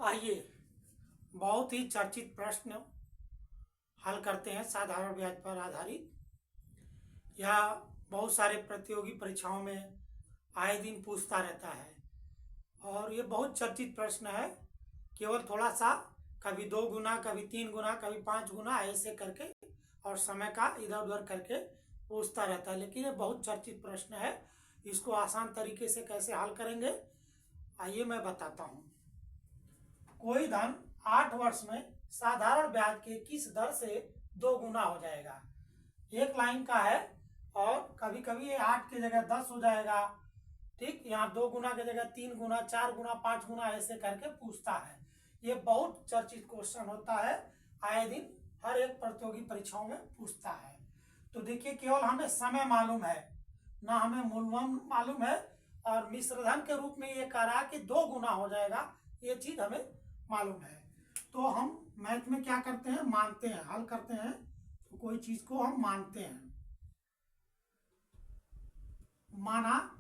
आइए बहुत ही चर्चित प्रश्न हल करते हैं साधारण ब्याज पर आधारित। यह बहुत सारे प्रतियोगी परीक्षाओं में आए दिन पूछता रहता है और ये बहुत चर्चित प्रश्न है। केवल थोड़ा सा कभी 2 गुना, कभी 3 गुना, कभी 5 गुना ऐसे करके और समय का इधर उधर करके पूछता रहता है, लेकिन ये बहुत चर्चित प्रश्न है। इसको आसान तरीके से कैसे हल करेंगे आइए मैं बताता हूँ। कोई धन 8 वर्ष में साधारण ब्याज के किस दर से 2 गुना हो जाएगा। एक लाइन का है और कभी कभी ये 8 की जगह 10 हो जाएगा। ठीक, यहाँ 2 गुना की जगह 3 गुना, 4 गुना, 5 गुना ऐसे करके पूछता है। ये बहुत चर्चित क्वेश्चन होता है, आए दिन हर एक प्रतियोगी परीक्षाओं में पूछता है। तो देखिए, केवल हमें समय मालूम है, ना हमें मूलधन मालूम है, और मिश्रधन के रूप में ये कह रहा है कि 2 गुना हो जाएगा, ये चीज हमें मालूम है। तो हम मैथ में क्या करते हैं, मानते हैं, हल करते हैं। तो कोई चीज को हम मानते हैं। माना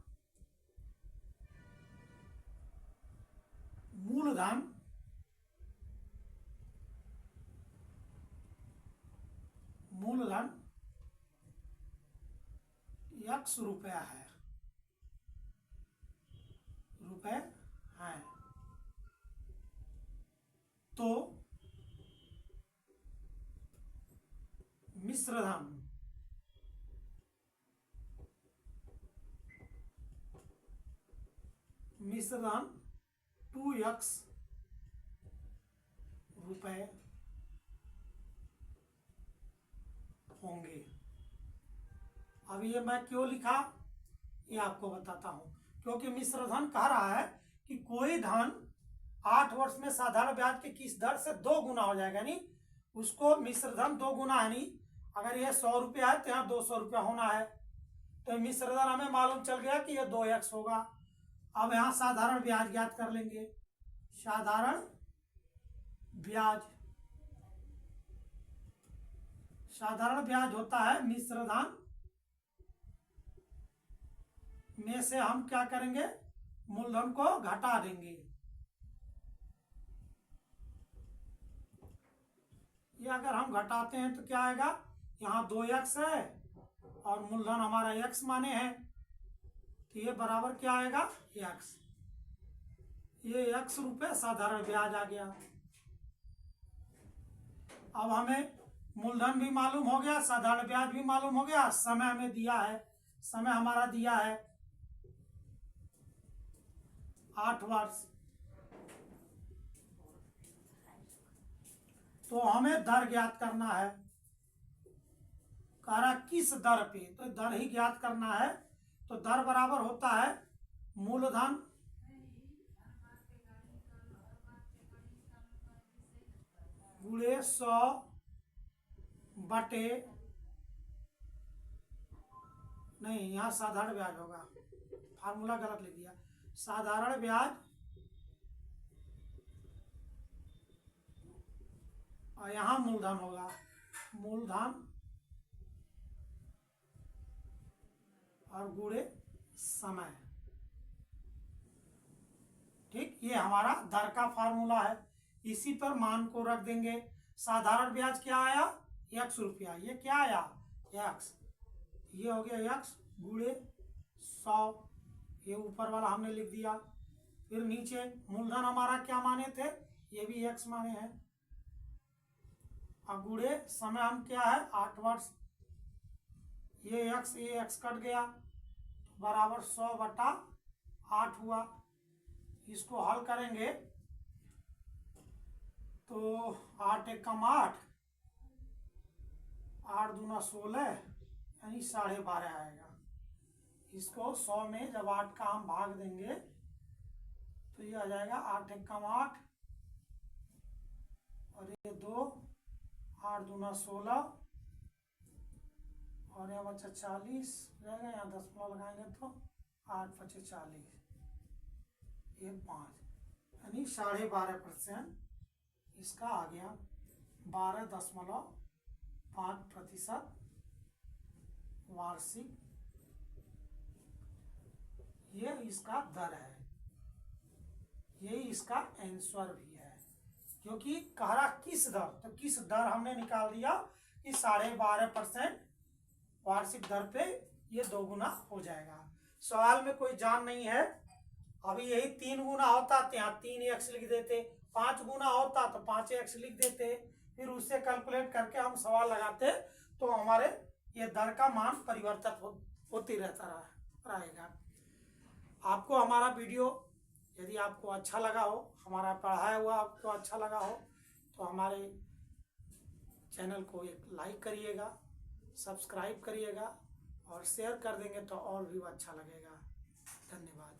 मूलधन x रुपया है, तो मिश्रधन 2x रुपए होंगे। अब ये मैं क्यों लिखा ये आपको बताता हूं। क्योंकि मिश्रधन कह रहा है कि कोई धन 8 वर्ष में साधारण ब्याज के किस दर से 2 गुना हो जाएगा, यानी उसको मिश्रधन 2 गुना है। नहीं, अगर ये 100 रुपया है तो यहाँ 200 रुपया होना है। तो मिश्रधन हमें मालूम चल गया कि ये 2x होगा। अब यहाँ साधारण ब्याज ज्ञात कर लेंगे। साधारण ब्याज होता है मिश्रधन में से हम क्या करेंगे, मूलधन को घटा देंगे। ये अगर हम घटाते हैं तो क्या आएगा, यहाँ 2x है और मूलधन हमारा x माने हैं, तो ये बराबर क्या आएगा, x। ये x रुपए साधारण ब्याज आ गया। अब हमें मूलधन भी मालूम हो गया, साधारण ब्याज भी मालूम हो गया, समय हमें दिया है, समय हमारा दिया है 8 वर्ष। तो हमें दर ज्ञात करना है। कह रहा किस दर पे, तो दर ही ज्ञात करना है। तो दर बराबर होता है मूलधन गुणे 100 बटे, नहीं यहाँ साधारण ब्याज होगा, फार्मूला गलत लिख दिया। साधारण ब्याज और यहाँ मूलधन होगा, मूलधन और गुणे समय। ठीक, ये हमारा दर का फार्मूला है। इसी पर मान को रख देंगे। साधारण ब्याज क्या आया, x रुपया। ये क्या आया, x। ये हो गया x गुणे 100, ये ऊपर वाला हमने लिख दिया। फिर नीचे मूलधन हमारा क्या माने थे, ये भी x माने हैं, और गुणे समय हम क्या है, 8 वर्ष। ये x कट गया, बराबर 100 बटा 8 हुआ। इसको हल करेंगे तो 8 एकम 8, 8 दूना 16, यानी 12.5 आएगा। इसको 100 में जब 8 का हम भाग देंगे तो ये आ जाएगा 8 एकम 8 और ये 2, 8 दूना 16 और यहाँ बच्चा 40 रहेगा। यहाँ 10 लगाएंगे तो 8 पचे 40, ये 5, यानी 12.5% इसका आ गया। 12.5% वार्षिक, ये इसका दर है, ये इसका आंसर भी है। क्योंकि कह रहा किस दर, तो किस दर हमने निकाल दिया कि 12.5% वार्षिक दर पे ये 2 गुना हो जाएगा। सवाल में कोई जान नहीं है। अभी यही 3 गुना होता तो यहाँ 3x लिख देते, 5 गुना होता तो 5x लिख देते, फिर उससे कैलकुलेट करके हम सवाल लगाते तो हमारे ये दर का मान परिवर्तित होती रहेगा। आपको हमारा वीडियो यदि आपको अच्छा लगा हो, हमारा पढ़ाया हुआ आपको अच्छा लगा हो, तो हमारे चैनल को एक लाइक करिएगा, सब्सक्राइब करिएगा और शेयर कर देंगे तो और भी अच्छा लगेगा। धन्यवाद।